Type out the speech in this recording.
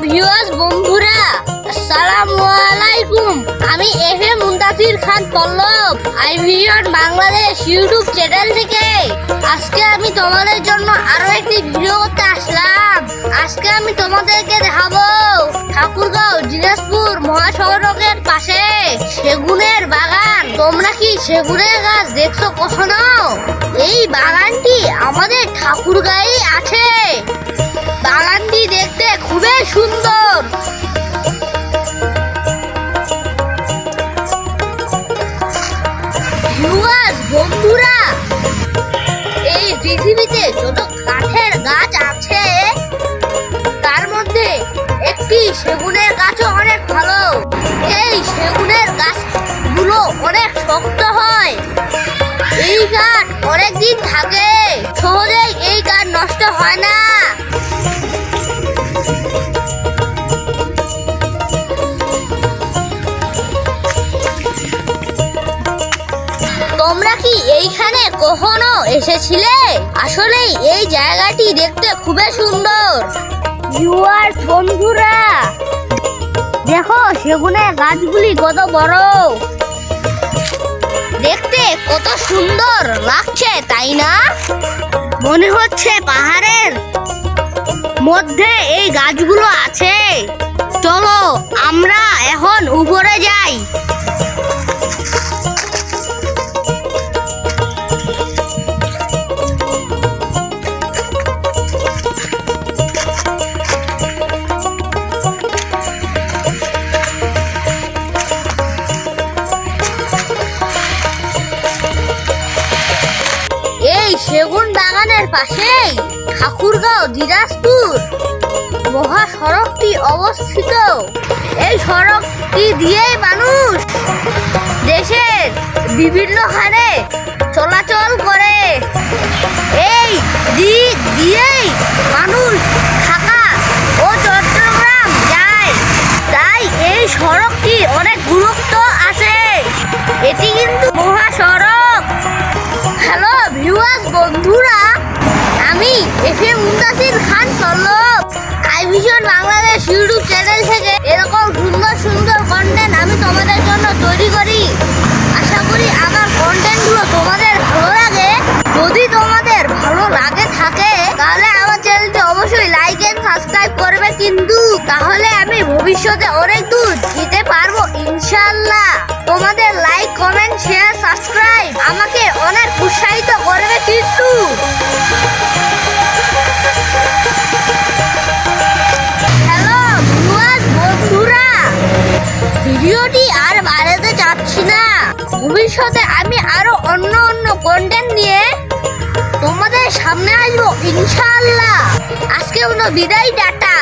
Viewers বন্ধুরা, আসসালামু আলাইকুম। আমি এফএম মুনতাসির খান পল্লব, আইভিশন বাংলাদেশ ইউটিউব চ্যানেল থেকে আজকে আমি তোমাদের জন্য আরো একটি ভিডিও করতে আসলাম। আজকে আমি তোমাদেরকে দেখাবো ঠাকুরগাঁও দিনাজপুর মহাসড়কের পাশে সেগুনের বাগান। তোমরা কি সেগুনের গাছ দেখছো কখনো? এই বাগানটি আমাদের ঠাকুরগাঁয়ে আছে। বাগানটি দেখতে খুবই সুন্দর। বন্ধুরা, এই পৃথিবীতে যত কাঠের গাছ আছে তার মধ্যে একটি সেগুনের গাছও অনেক ভালো। এই সেগুনের গাছগুলো অনেক শক্ত হয়। এই কাঠ অনেক দিন থাকে, সহজেই এই কাঠ নষ্ট হয় না। তোমরা কি এইখানে কখনো এসেছিলে? আসলে এই জায়গাটি দেখতে খুবই সুন্দর। ভিউয়ার্স বন্ধুরা, দেখো সেগুনের গাছগুলি কত বড়, দেখতে কত সুন্দর লাগছে, তাই না? মনে হচ্ছে পাহাড়ের মধ্যে এই গাছগুলো আছে। চলো আমরা এখন উপরে যাই। এই সেগুন বাগানের পাশেই ঠাকুরগাঁও দিনাজপুর মহাসড়কটি অবস্থিত। এই সড়কটি দিয়েই মানুষ দেশের বিভিন্নখানে চলাচল করে। এই দিক দিয়েই মানুষ ঢাকা ও চট্টগ্রাম যায়, তাই এই সড়কটি অনেক গুরুত্ব আছে। এটি কিন্তু মহাসড়ক। হ্যালো ভিউয়ার্স বন্ধুরা, আমি এফএম মুনতাসির খান পল্লব, আইভিশন বাংলাদেশ ইউটিউব চ্যানেল থেকে এরকম সুন্দর সুন্দর কন্টেন্ট আমি তোমাদের জন্য তৈরি করি। আশা করি আমার কন্টেন্টগুলো তোমাদের ভালো লাগে। যদি তোমাদের ভালো লাগে থাকে তাহলে আমার চ্যানেলটি অবশ্যই লাইক এন্ড সাবস্ক্রাইব করবে, কিন্তু তাহলে আমি ভবিষ্যতে অনেক দূর যেতে পারবো ইনশাআল্লাহ। তোমাদের লাইক, কমেন্ট, শেয়ার, সাবস্ক্রাইব আমাকে অনেক উৎসাহিত করবে কিন্তু। হ্যালো ভিউয়ার্স বন্ধুরা, ভিডিওটি আর বাড়াতে চাচ্ছি না। ভবিষ্যতে আমি আরো অন্য কন্টেন্ট নিয়ে তোমাদের সামনে আসবো ইনশাআল্লাহ। আজকে বিদায়, টাটা।